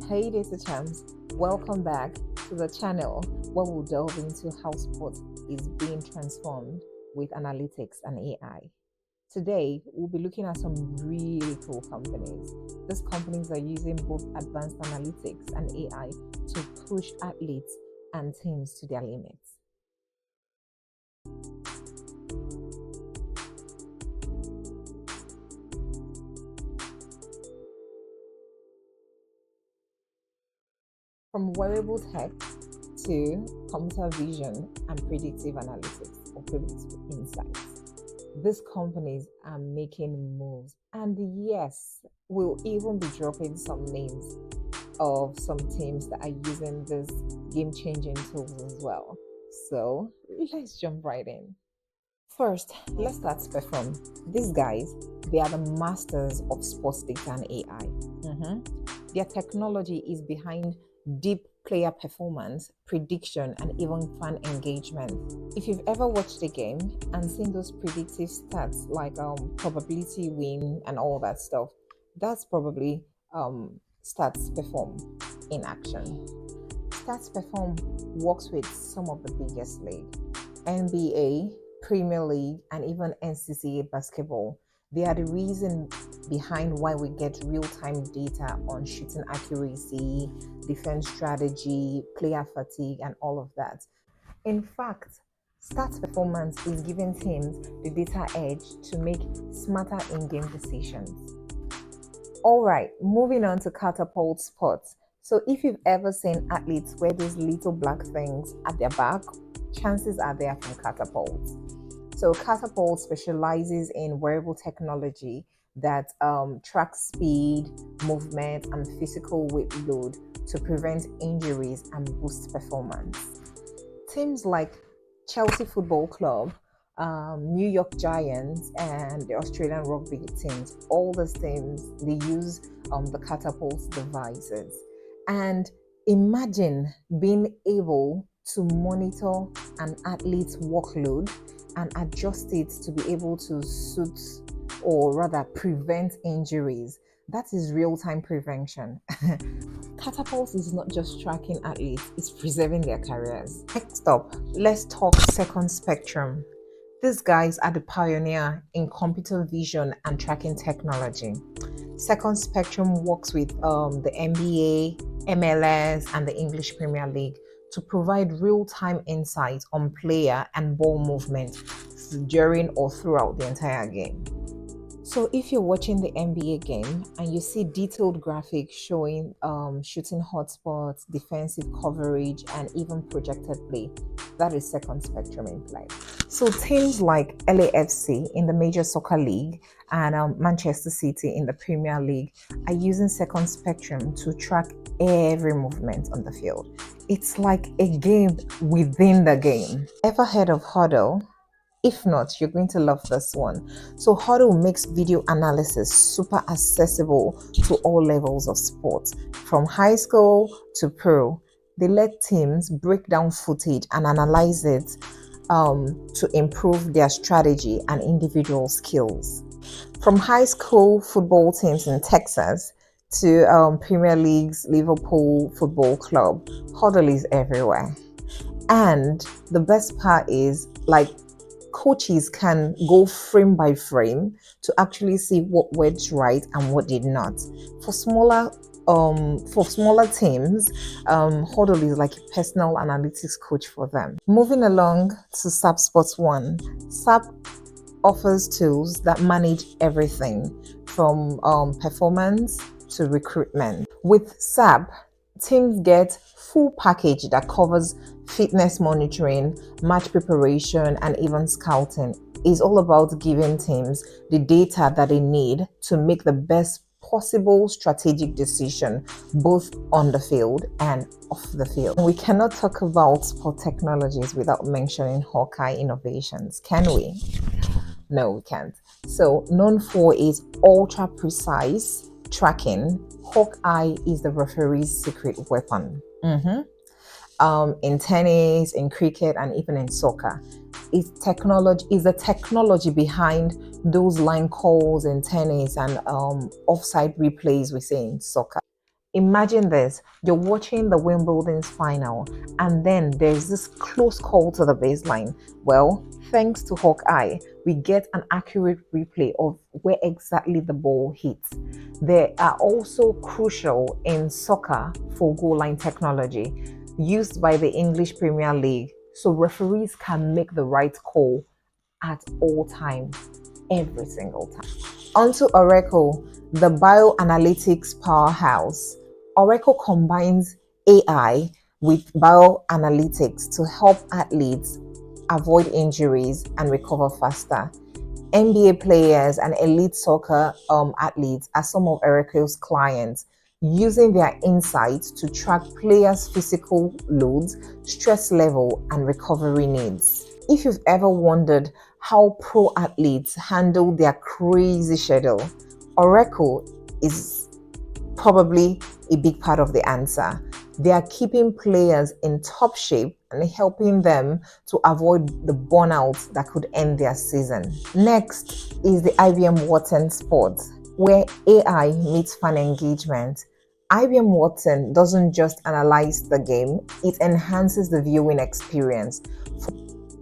Hey data champs, welcome back to the channel where we'll delve into how sports is being transformed with analytics and AI. Today, we'll be looking at some really cool companies. These companies are using both advanced analytics and AI to push athletes and teams to their limits. From wearable tech to computer vision and predictive analytics or predictive insights, these companies are making moves. And yes, we'll even be dropping some names of some teams that are using these game-changing tools as well. So let's jump right in. First, let's start Perform. These guys, they are the masters of sports data and AI. Their technology is behind deep player performance, prediction, and even fan engagement. If you've ever watched a game and seen those predictive stats like probability win and all that stuff, that's probably Stats Perform in action. Stats Perform works with some of the biggest leagues: NBA, Premier League, and even NCAA basketball. They are the reason behind why we get real-time data on shooting accuracy, defense strategy, player fatigue, and all of that. In fact, Stats Performance is giving teams the data edge to make smarter in-game decisions. All right, moving on to Catapult Sports. So if you've ever seen athletes wear those little black things at their back, chances are they are from Catapult. So Catapult specializes in wearable technology that tracks speed, movement, and physical weight load to prevent injuries and boost performance. Teams like Chelsea Football Club, New York Giants, and the Australian rugby teams, all these teams, they use the Catapult devices. And imagine being able to monitor an athlete's workload and adjust it to be able to suit or rather prevent injuries. That is real-time prevention. Catapult is not just tracking athletes, it's preserving their careers. Next up, let's talk Second Spectrum. These guys are the pioneer in computer vision and tracking technology. Second Spectrum works with the NBA, MLS, and the English Premier League to provide real-time insights on player and ball movement during or throughout the entire game. So if you're watching the NBA game and you see detailed graphics showing shooting hotspots, defensive coverage, and even projected play, that is Second Spectrum in play. So teams like LAFC in the Major Soccer League and Manchester City in the Premier League are using Second Spectrum to track every movement on the field. It's like a game within the game. Ever heard of Hardo? If not, you're going to love this one. So Hardo makes video analysis super accessible to all levels of sports, from high school to pro. They let teams break down footage and analyze it to improve their strategy and individual skills. From high school football teams in Texas to Premier League's Liverpool Football Club, Hardo is everywhere. And the best part is, like, coaches can go frame by frame to actually see what went right and what did not. For smaller teams, Hardo is like a personal analytics coach for them. Moving along to SAP Sports One. SAP offers tools that manage everything from performance to recruitment. With SAP, teams get full package that covers fitness monitoring, match preparation, and even scouting. It's all about giving teams the data that they need to make the best possible strategic decision, both on the field and off the field. We cannot talk about sport technologies without mentioning HawkEye innovations, can we? No, we can't. So, known for its ultra precise tracking, HawkEye is the referee's secret weapon. In tennis, in cricket, and even in soccer, it's the technology behind those line calls in tennis and offside replays we see in soccer. Imagine this, you're watching the Wimbledon's final, and then there's this close call to the baseline. Well, thanks to HawkEye, we get an accurate replay of where exactly the ball hits. They are also crucial in soccer for goal line technology used by the English Premier League, so referees can make the right call at all times, every single time. Onto Orco, the bioanalytics powerhouse. Orco combines AI with bioanalytics to help athletes avoid injuries and recover faster. NBA players and elite soccer athletes are some of Oracle's clients, using their insights to track players' physical loads, stress level, and recovery needs. If you've ever wondered how pro athletes handle their crazy schedule, Oracle is probably a big part of the answer. They are keeping players in top shape and helping them to avoid the burnout that could end their season. Next is the IBM Watson Sports, where AI meets fan engagement. IBM Watson doesn't just analyze the game, it enhances the viewing experience.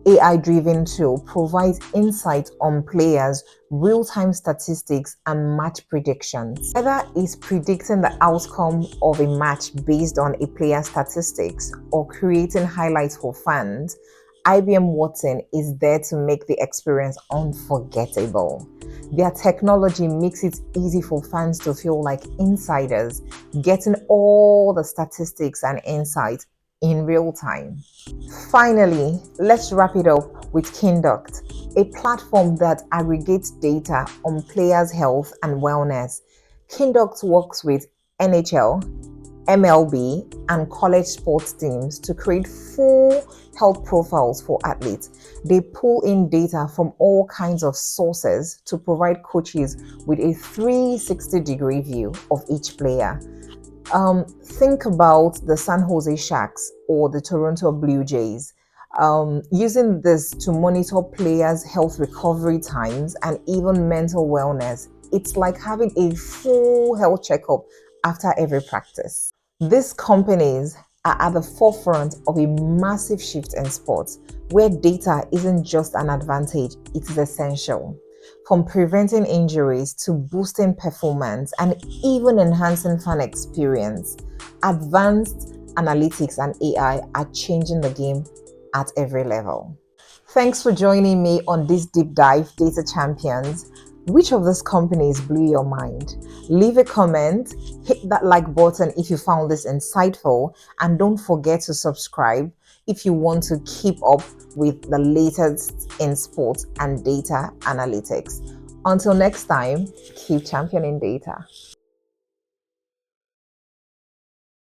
AI-driven tool provides insight on players, real-time statistics, and match predictions. Whether it's predicting the outcome of a match based on a player's statistics or creating highlights for fans, IBM Watson is there to make the experience unforgettable. Their technology makes it easy for fans to feel like insiders, getting all the statistics and insights in real time. Finally, let's wrap it up with Kindu, a platform that aggregates data on players' health and wellness. Kindu works with NHL, MLB, and college sports teams to create full health profiles for athletes. They pull in data from all kinds of sources to provide coaches with a 360-degree view of each player. Think about the San Jose Sharks or the Toronto Blue Jays. Using this to monitor players' health recovery times and even mental wellness. It's like having a full health checkup after every practice. These companies are at the forefront of a massive shift in sports, where data isn't just an advantage, it is essential. From preventing injuries to boosting performance and even enhancing fan experience, advanced analytics and AI are changing the game at every level. Thanks for joining me on this deep dive, Data Champions. Which of these companies blew your mind? Leave a comment, hit that like button if you found this insightful, and don't forget to subscribe if you want to keep up with the latest in sports and data analytics. Until next time, keep championing data.